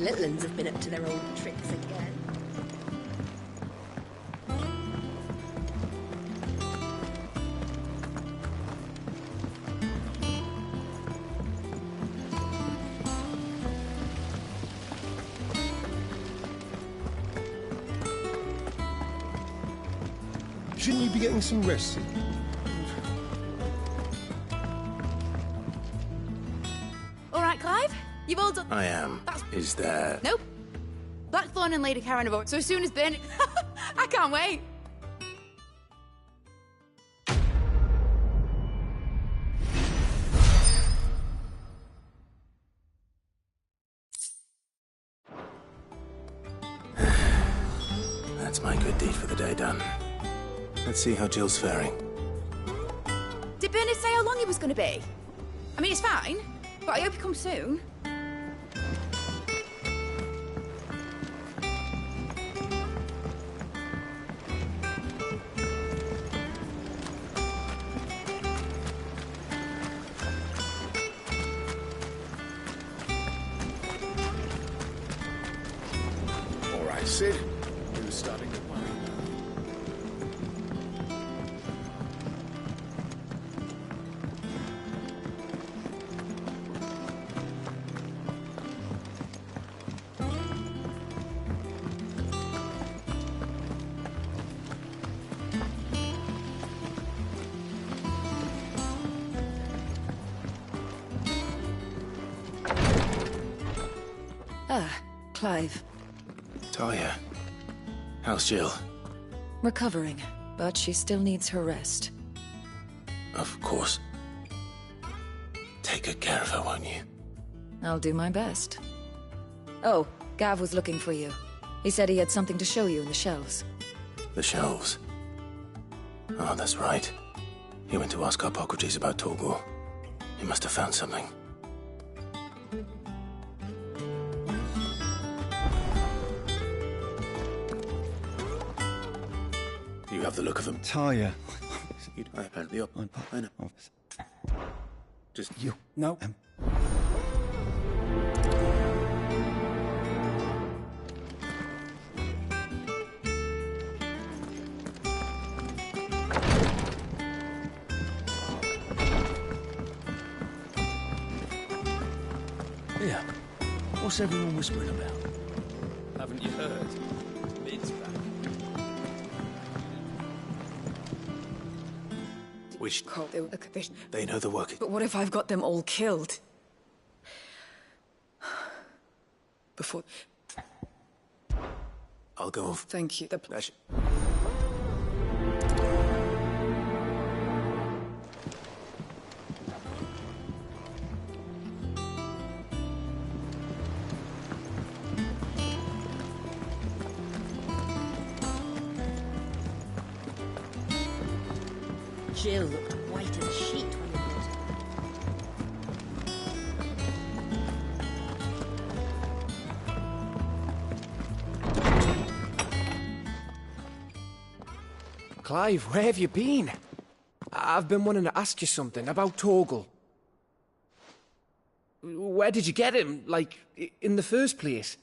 little uns have been up to their old tricks again. Shouldn't you be getting some rest? All right, Clive? You've all done... I am. Is there... Nope. Blackthorn and Lady Karen have voted, so as soon as Bern... I can't wait. That's my good deed for the day done. Let's see how Jill's faring. Did Bernard say how long he was going to be? I mean, it's fine, but I hope he comes soon. All right, Sid. He was starting to worry. Clive. Talia. How's Jill? Recovering, but she still needs her rest. Of course. Take good care of her, won't you? I'll do my best. Oh, Gav was looking for you. He said he had something to show you in the shelves. The shelves. Oh, that's right. He went to ask Harpocrates about Torgal. He must have found something. You have the look of him. Talia. I apparently up. I know. Just You. No. Yeah. What's everyone whispering about? Haven't you heard? Lid's back. wish They they know the work. But what if I've got them all killed? Before... I'll go. Thank you. Pleasure. Jill looked white as a sheet when we met her. Clive, where have you been? I've been wanting to ask you something about Torgal. Where did you get him, like, in the first place?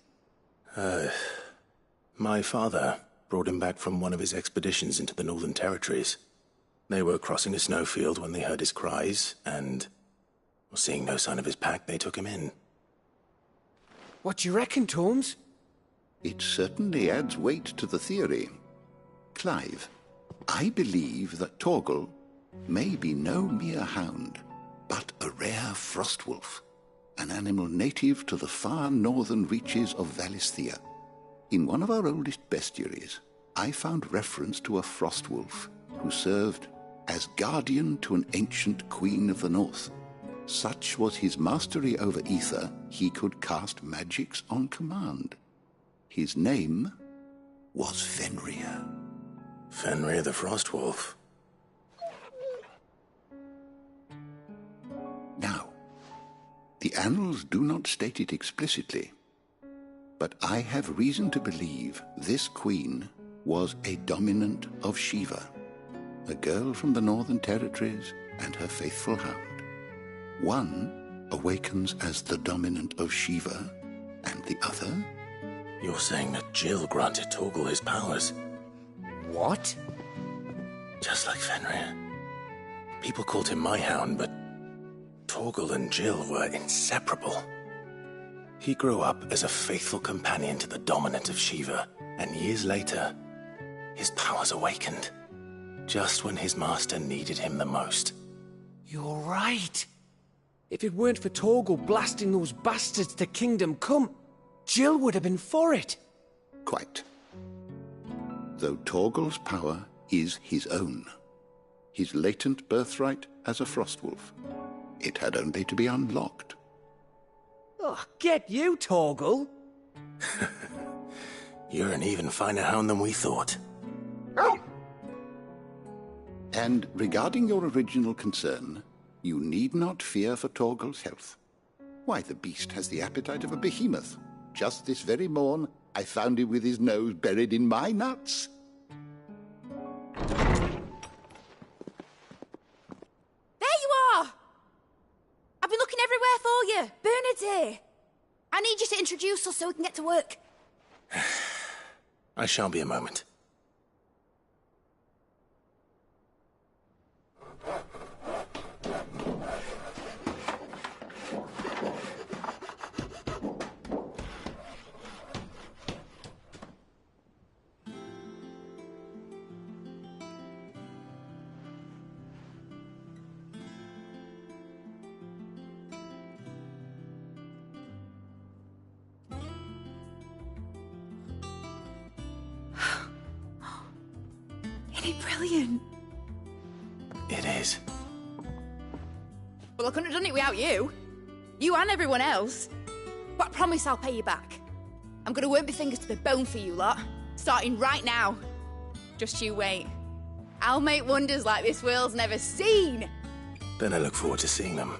My father brought him back from one of his expeditions into the Northern Territories. They were crossing a snowfield when they heard his cries, and, seeing no sign of his pack, they took him in. What do you reckon, Torms? It certainly adds weight to the theory. Clive, I believe that Torgal may be no mere hound, but a rare frostwolf, an animal native to the far northern reaches of Valisthea. In one of our oldest bestiaries, I found reference to a frostwolf who served as guardian to an ancient queen of the north. Such was his mastery over ether, he could cast magics on command. His name was Fenrir. Fenrir the Frostwolf. Now, the annals do not state it explicitly, but I have reason to believe this queen was a dominant of Shiva, a girl from the Northern Territories and her faithful hound. One awakens as the dominant of Shiva, And the other? You're saying that Jill granted Torgal his powers, What? just like Fenrir. People called him my hound, but Torgal and Jill were inseparable. He grew up as a faithful companion to the dominant of Shiva, and years later, his powers awakened, just when his master needed him the most. You're right. If it weren't for Torgal blasting those bastards to Kingdom Come, Jill would have been for it. Quite. Though Torgal's power is his own, his latent birthright as a Frostwolf. It had only to be unlocked. Oh, get you, Torgal. You're an even finer hound than we thought. And regarding your original concern, you need not fear for Torgal's health. Why, the beast has the appetite of a behemoth. Just this very morn, I found him with his nose buried in my nuts. There you are! I've been looking everywhere for you. Bernard's here. I need you to introduce us so we can get to work. I shan't be a moment. Isn't it brilliant? It is. Well, I couldn't have done it without you. You and everyone else. But I promise I'll pay you back. I'm gonna work my fingers to the bone for you lot, starting right now. Just you wait. I'll make wonders like this world's never seen. Then I look forward to seeing them.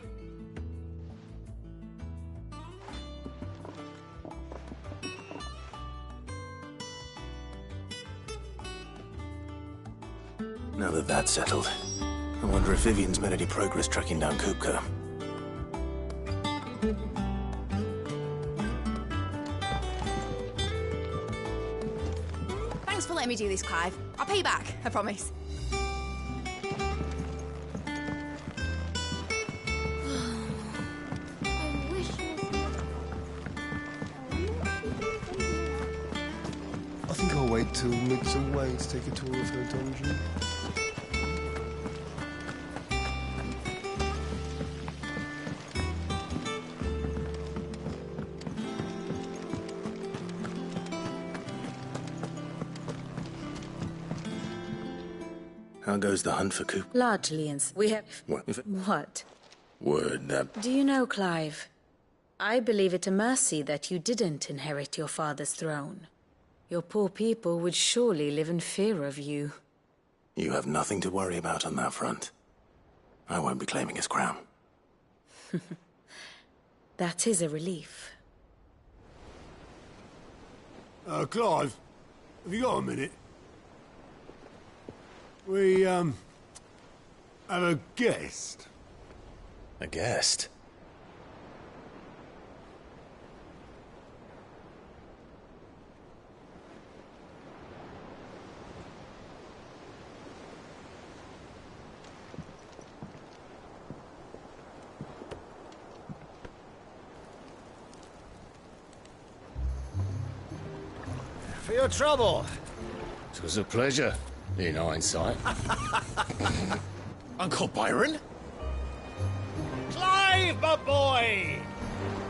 Now that that's settled, I wonder if Vivian's made any progress tracking down Kupka. Thanks for letting me do this, Clive. I'll pay you back, I promise. I think I'll wait till Mick's away to take a tour of her dungeon. How goes the hunt for Coop? Largely, we have... What? What? Word that... Do you know, Clive? I believe it a mercy that you didn't inherit your father's throne. Your poor people would surely live in fear of you. You have nothing to worry about on that front. I won't be claiming his crown. That is a relief. Clive, have you got a minute? We, have a guest. A guest? For your trouble. It was a pleasure, in hindsight. Uncle Byron? Clive, my boy!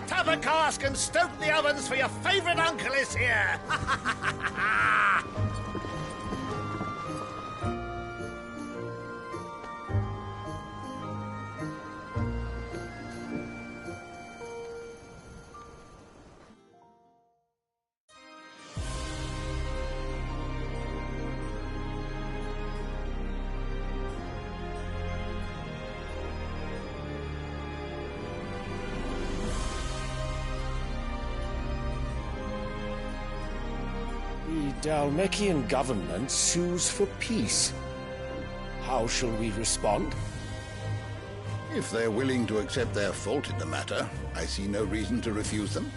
Tap a cask and stoke the ovens for your favourite uncle is here! The Dhalmekian government sues for peace. How shall we respond? If they're willing to accept their fault in the matter, I see no reason to refuse them.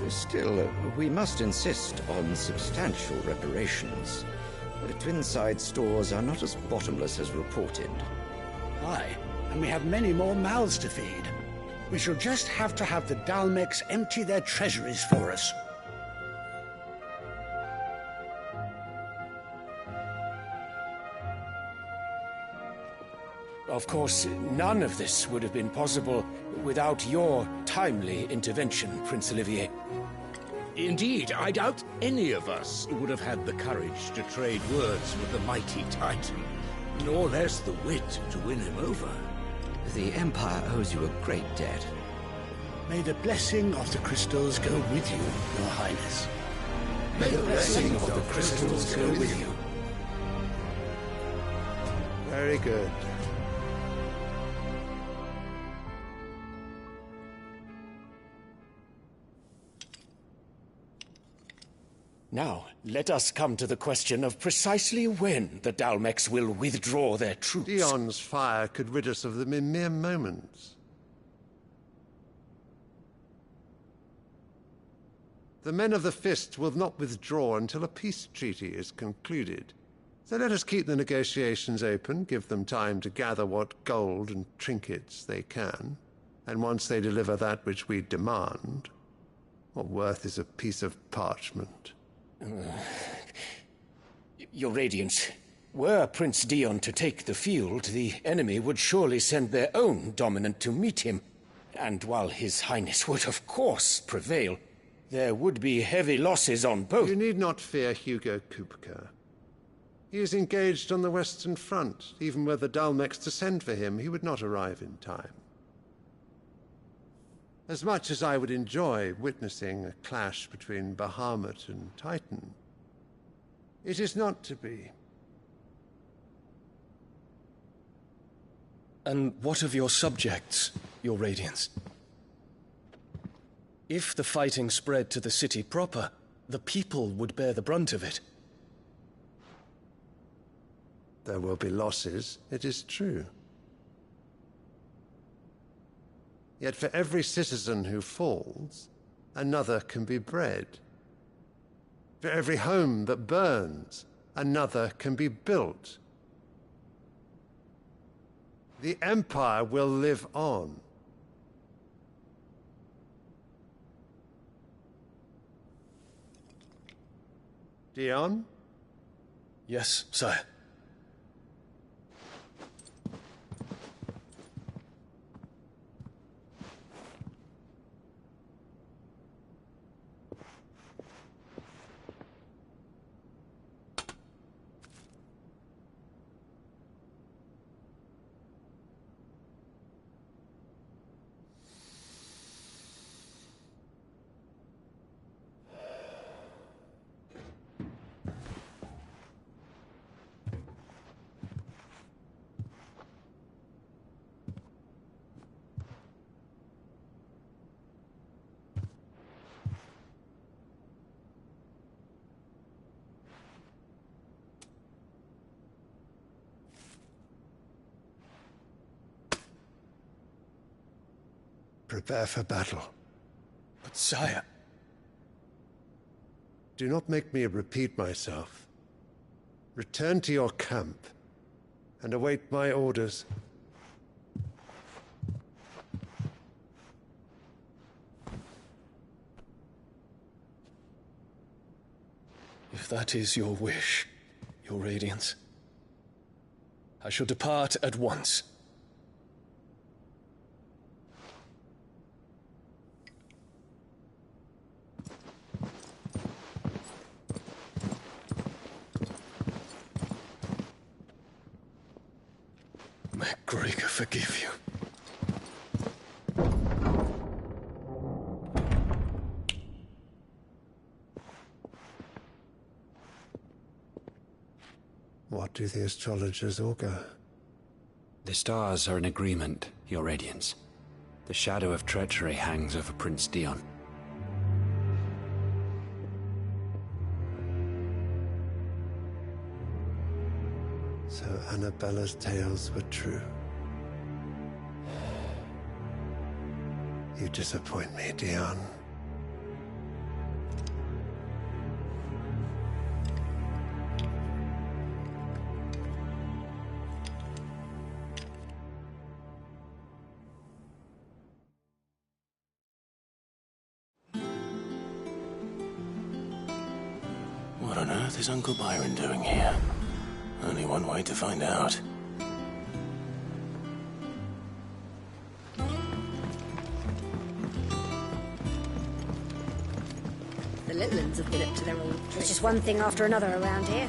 Still, we must insist on substantial reparations. The Twinside stores are not as bottomless as reported. Aye, and we have many more mouths to feed. We shall just have to have the Dalmecs empty their treasuries for us. Of course, none of this would have been possible without your timely intervention, Prince Olivier. Indeed, I doubt any of us would have had the courage to trade words with the mighty Titan, nor less the wit to win him over. The Empire owes you a great debt. May the blessing of the crystals go with you, Your Highness. May the blessing of the crystals go with you. Very good. Now, let us come to the question of precisely when the Dalmecs will withdraw their troops. Dion's fire could rid us of them in mere moments. The men of the Fist will not withdraw until a peace treaty is concluded. So let us keep the negotiations open, give them time to gather what gold and trinkets they can, and once they deliver that which we demand, what worth is a piece of parchment? Your Radiance, were Prince Dion to take the field, the enemy would surely send their own dominant to meet him. And while His Highness would of course prevail, there would be heavy losses on both. You need not fear Hugo Kupka. He is engaged on the Western Front. Even were the Dalmecs to send for him, he would not arrive in time. As much as I would enjoy witnessing a clash between Bahamut and Titan, it is not to be. And what of your subjects, Your Radiance? If the fighting spread to the city proper, the people would bear the brunt of it. There will be losses, it is true. Yet for every citizen who falls, another can be bred. For every home that burns, another can be built. The Empire will live on. Dion? Yes, sire. Prepare for battle. But sire... Do not make me repeat myself. Return to your camp and await my orders. If that is your wish, Your Radiance, I shall depart at once. May Gregor forgive you. What do the astrologers augur? The stars are in agreement, Your Radiance. The shadow of treachery hangs over Prince Dion. So Annabella's tales were true. You disappoint me, Dion. on earth is Uncle Byron doing here? Only one way to find out. The little ones have been up to their old tricks. It's just one thing after another around here.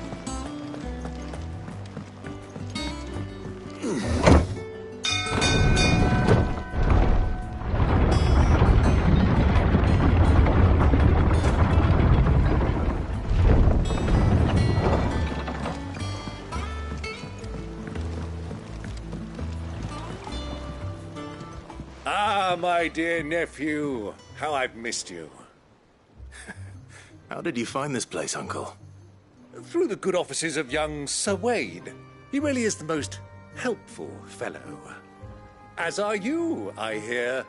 Ah, my dear nephew. How I've missed you. How did you find this place, Uncle? Through the good offices of young Sir Wade. He really is the most helpful fellow. As are you, I hear.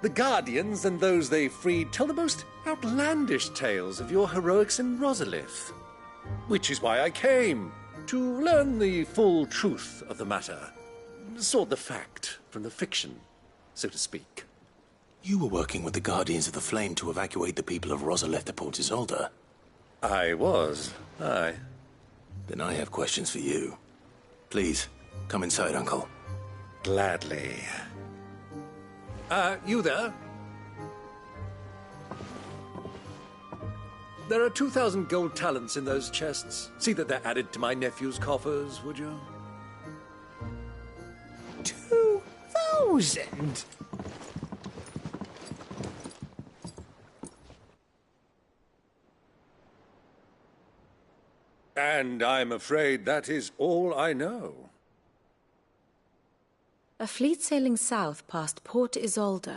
The Guardians and those they freed tell the most outlandish tales of your heroics in Rosalith. Which is why I came, to learn the full truth of the matter. Sort the fact from the fiction, so to speak. You were working with the Guardians of the Flame to evacuate the people of Rosalith to Port Isolde. I was, aye. Then I have questions for you. Please, come inside, Uncle. Gladly. You there? There are 2,000 gold talents in those chests. See that they're added to my nephew's coffers, would you? 2,000? And I'm afraid that is all I know. A fleet sailing south past Port Isolde.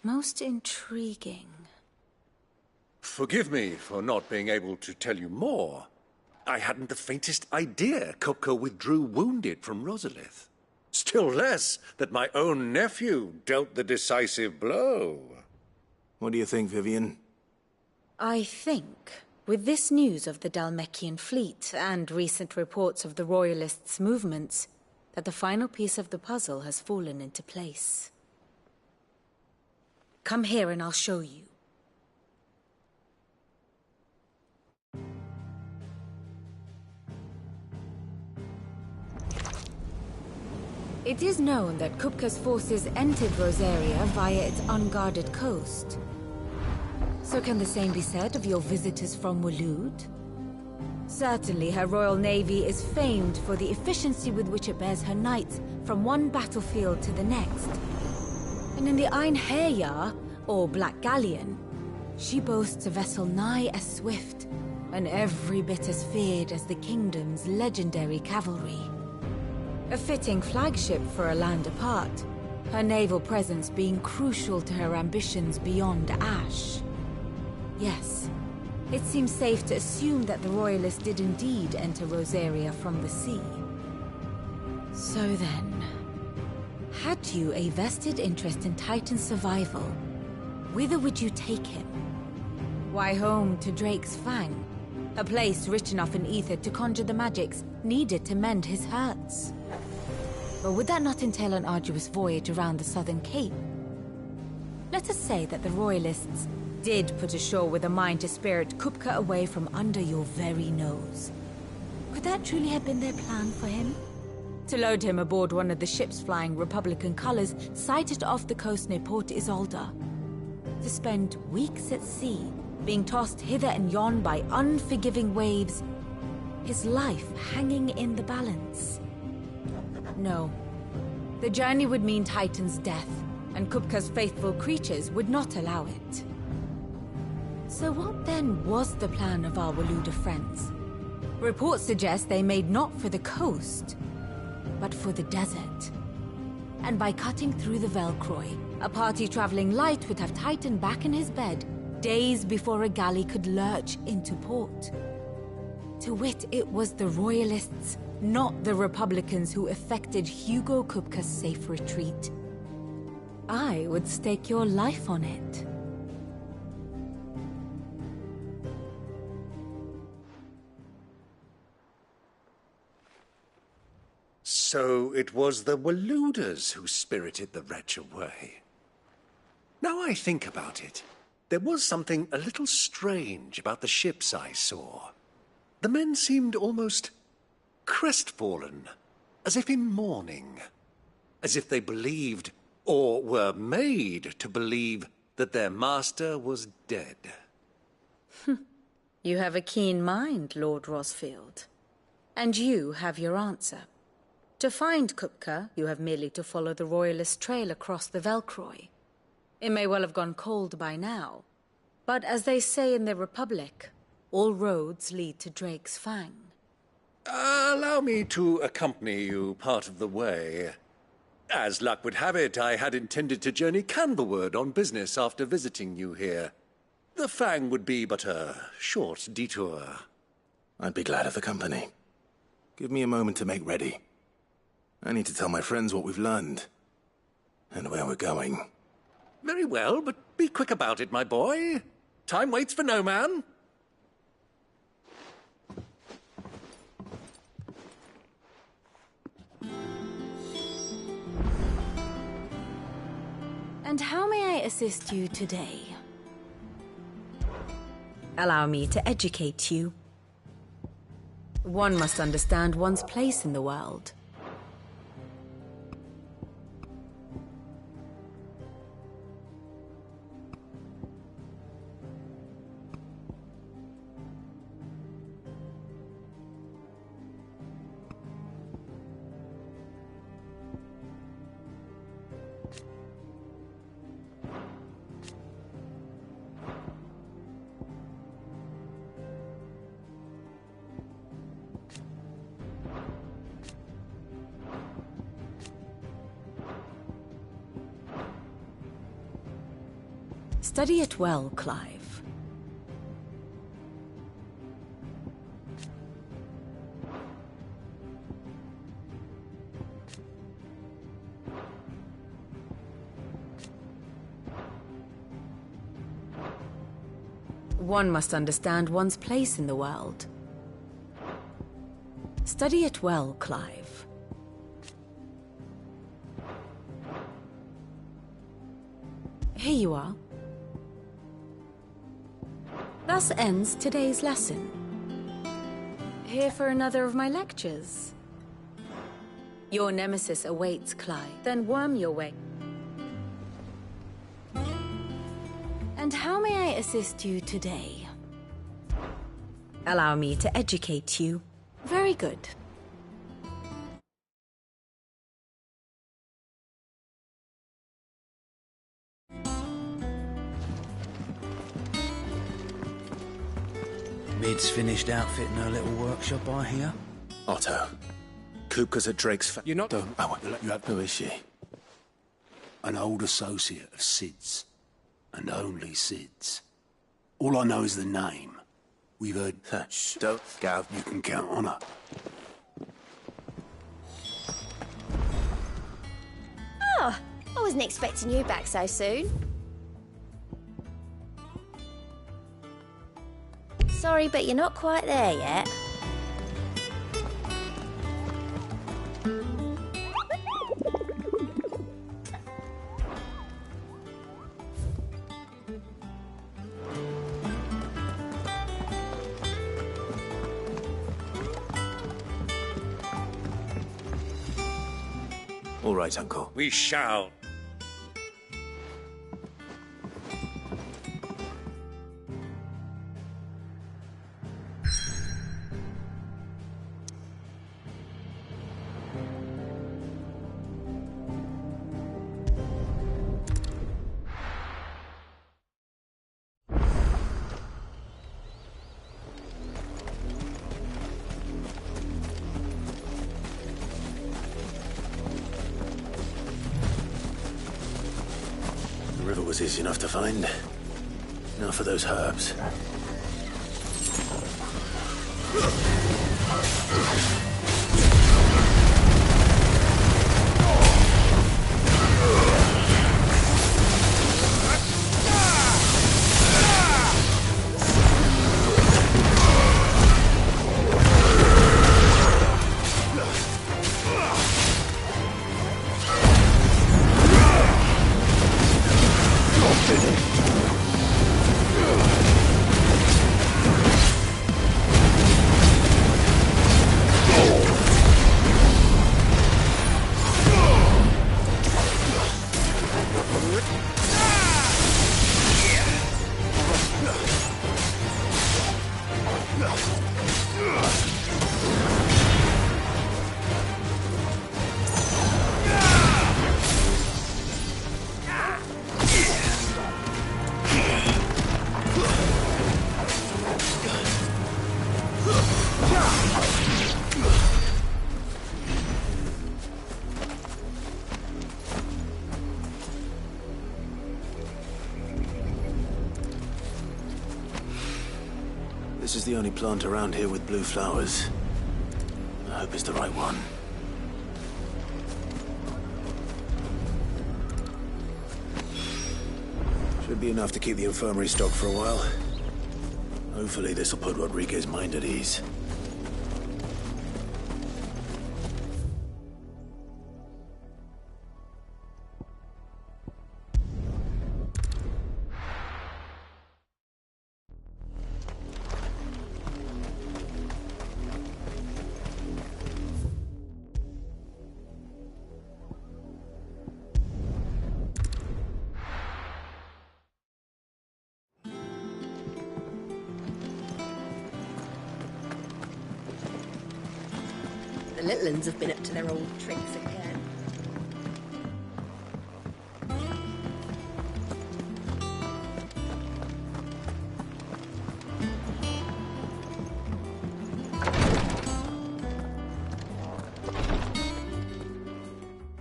Most intriguing. Forgive me for not being able to tell you more. I hadn't the faintest idea Kupka withdrew wounded from Rosalith. Still less that my own nephew dealt the decisive blow. What do you think, Vivian? I think, with this news of the Dhalmekian fleet and recent reports of the Royalists' movements, that the final piece of the puzzle has fallen into place. Come here and I'll show you. It is known that Kupka's forces entered Rosaria via its unguarded coast. So can the same be said of your visitors from Waloed? Certainly her royal navy is famed for the efficiency with which it bears her knights from one battlefield to the next. And in the Einherjar, or Black Galleon, she boasts a vessel nigh as swift and every bit as feared as the kingdom's legendary cavalry. A fitting flagship for a land apart, her naval presence being crucial to her ambitions beyond Ash. Yes, it seems safe to assume that the Royalists did indeed enter Rosaria from the sea. So then, had you a vested interest in Titan's survival, whither would you take him? Why, home to Drake's Fang, a place rich enough in ether to conjure the magics needed to mend his hurts. But would that not entail an arduous voyage around the southern cape? Let us say that the Royalists did put ashore with a mind to spirit Kupka away from under your very nose. Could that truly have been their plan for him? To load him aboard one of the ships flying Republican colors sighted off the coast near Port Isolde. To spend weeks at sea, being tossed hither and yon by unforgiving waves, his life hanging in the balance. No. The journey would mean Titan's death, and Kupka's faithful creatures would not allow it. So what then was the plan of our Waloed friends? Reports suggest they made not for the coast, but for the desert. And by cutting through the Velcroy, a party traveling light would have Titan back in his bed days before a galley could lurch into port. To wit, it was the Royalists, not the Republicans, who effected Hugo Kupka's safe retreat. I would stake your life on it. So it was the Waloeders who spirited the wretch away. Now I think about it, There was something a little strange about the ships I saw. The men seemed almost crestfallen, as if in mourning, as if they believed, or were made to believe, that their master was dead. You have a keen mind, Lord Rosfield. And you have your answer. To find Kupka, you have merely to follow the Royalist trail across the Velcroy. It may well have gone cold by now, but as they say in the Republic, all roads lead to Drake's Fang. Allow me to accompany you part of the way. As luck would have it, I had intended to journey Candlewood on business after visiting you here. The Fang would be but a short detour. I'd be glad of the company. Give me a moment to make ready. I need to tell my friends what we've learned, and where we're going. Very well, but be quick about it, my boy. Time waits for no man. And how may I assist you today? Allow me to educate you. One must understand one's place in the world. Study it well, Clive. One must understand one's place in the world. Study it well, Clive. Here you are. Thus ends today's lesson. Here for another of my lectures. Your nemesis awaits, Clive. Then worm your way. And how may I assist you today? Allow me to educate you. Very good. Mid's finished outfitting her little workshop, I hear. Otto, Kupka's at Drake's You're not... Who is she? An old associate of Sid's. And only Sid's. All I know is the name. We've heard... Shh, don't, Gav. You can count on her. Oh, I wasn't expecting you back so soon. Sorry, but you're not quite there yet. All right, Uncle. We shall. The river was easy enough to find. Now for those herbs. This is the only plant around here with blue flowers. I hope it's the right one. Should be enough to keep the infirmary stocked for a while. Hopefully this'll put Rodriguez's mind at ease. The little ones have been up to their old tricks again.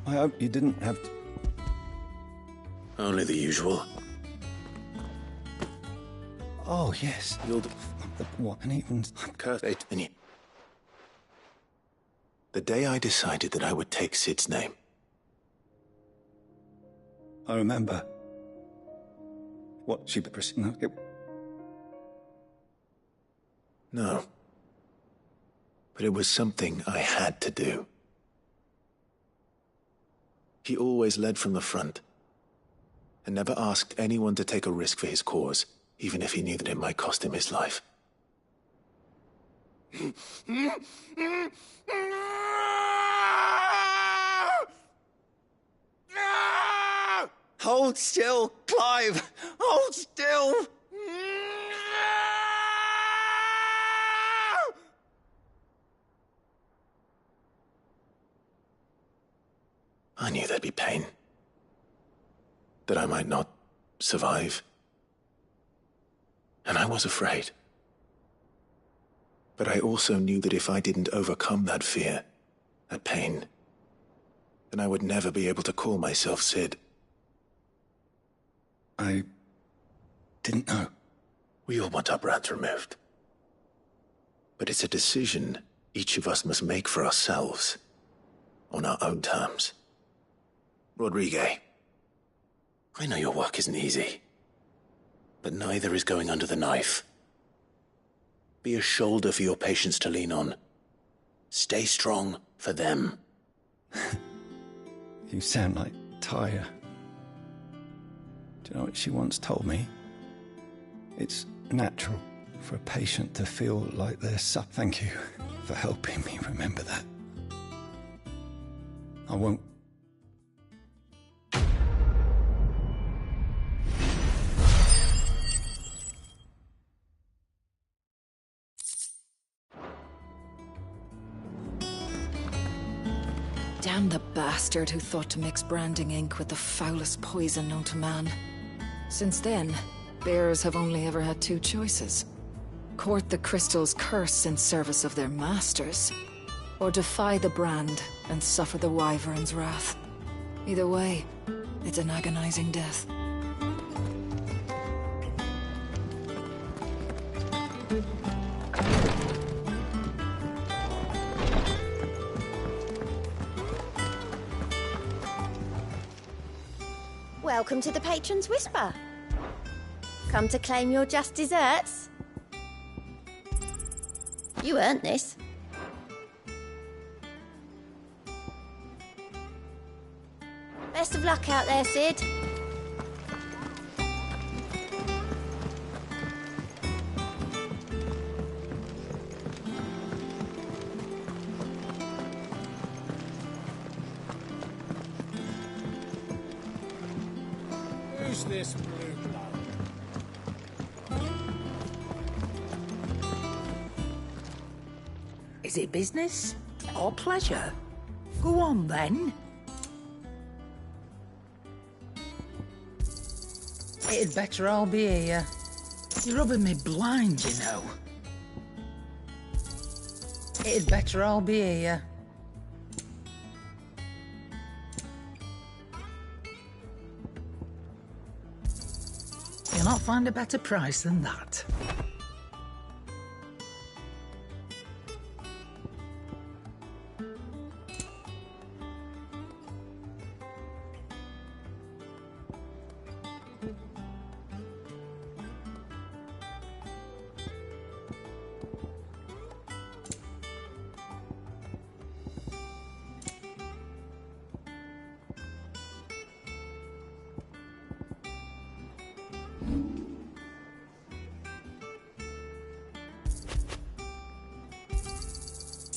I hope you didn't have to... Only the usual. Oh, yes. You'll... What, and even... Cursed. The day I decided that I would take Sid's name. I remember. What she... No, No. But it was something I had to do. He always led from the front, and never asked anyone to take a risk for his cause, even if he knew that it might cost him his life. Hold still, Clive! Hold still! I knew there'd be pain. That I might not survive. And I was afraid. But I also knew that if I didn't overcome that fear, that pain, then I would never be able to call myself Sid. I didn't know. We all want our brands removed. But it's a decision each of us must make for ourselves, on our own terms. Rodriguez, I know your work isn't easy, but neither is going under the knife. Be a shoulder for your patients to lean on. Stay strong for them. You sound like Tyre. Do you know what she once told me? It's natural for a patient to feel like they're Thank you for helping me remember that. I won't. Damn the bastard who thought to mix branding ink with the foulest poison known to man. Since then, bearers have only ever had two choices. Court the crystal's curse in service of their masters, or defy the brand and suffer the wyvern's wrath. Either way, it's an agonizing death. Welcome to the Patron's Whisper. Come to claim your just desserts? You earned this. Best of luck out there, Sid. Who's this blue blood? Is it business or pleasure? Go on, then. It'd better all be here. You're rubbing me blind, you know. It'd better all be here. You'll not find a better price than that.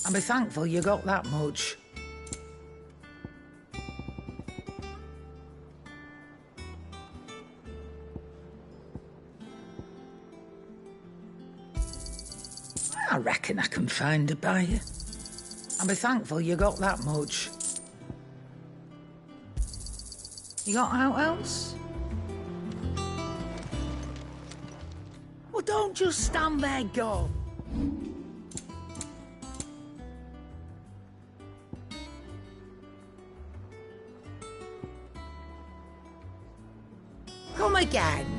I'll be thankful you got that much. I reckon I can find a buyer. I'll be thankful you got that much. You got out else? Well, don't just stand there, go. Come again.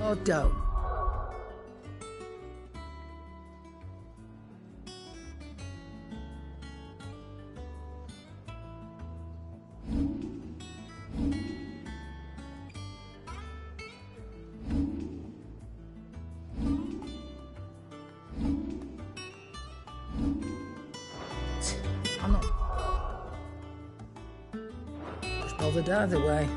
Or don't. I'm not much bothered either way.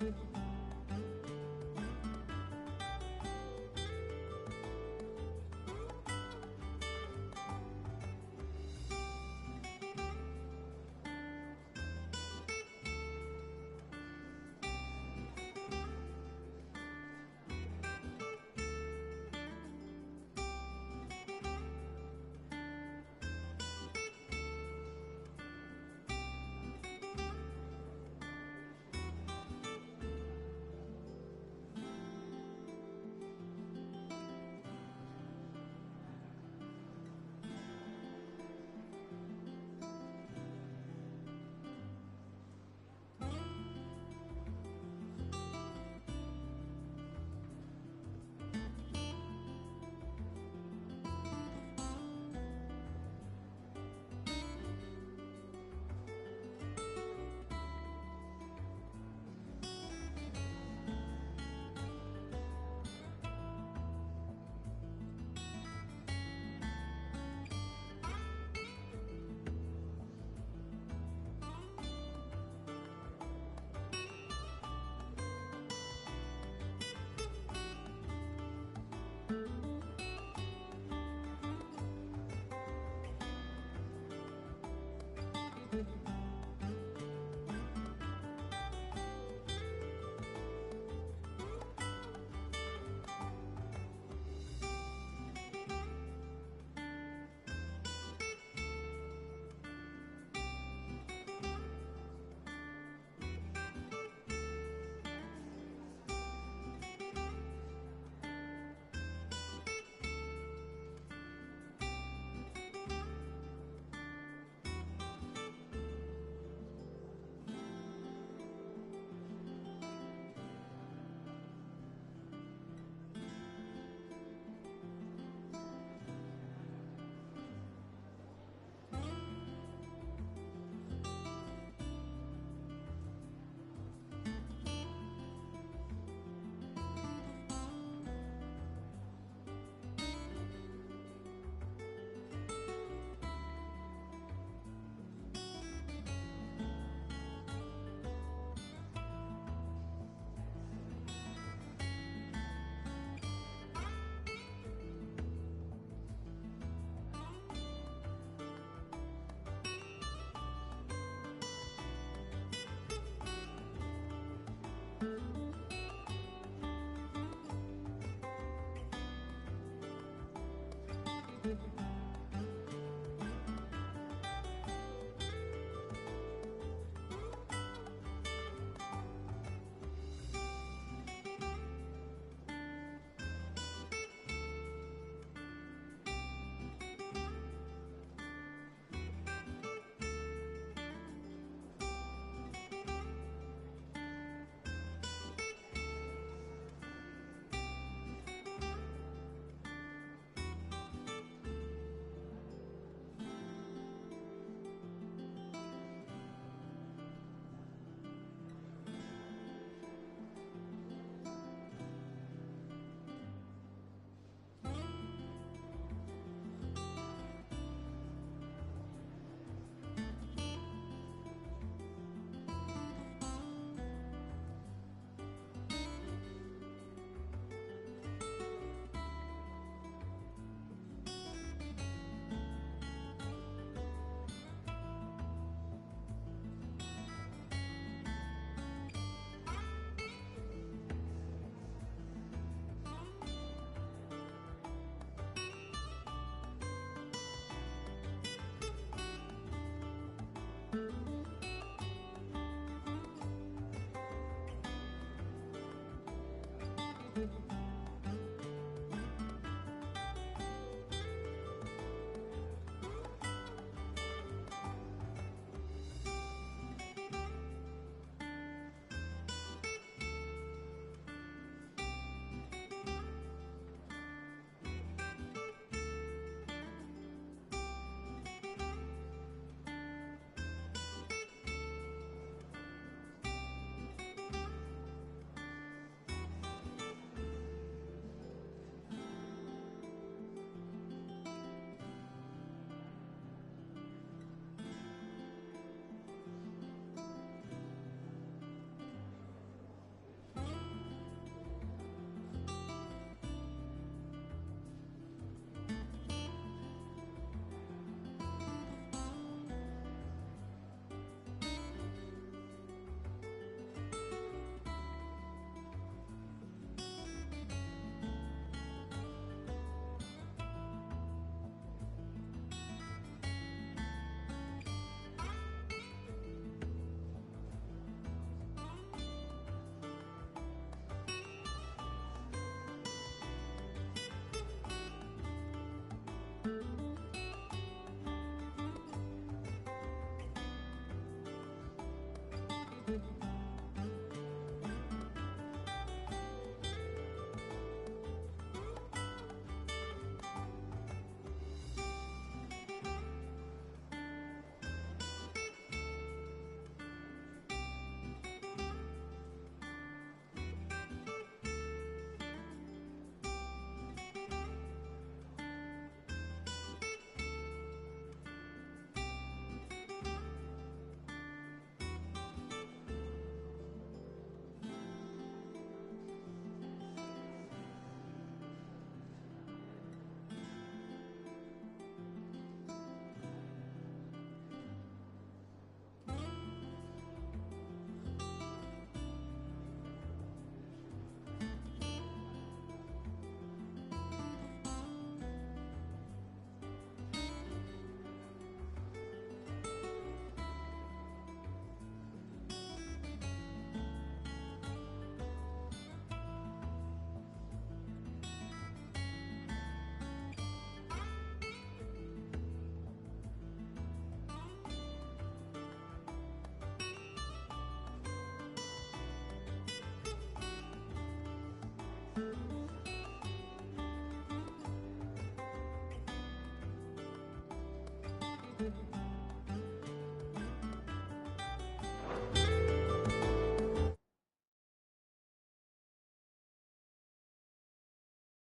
Thank you.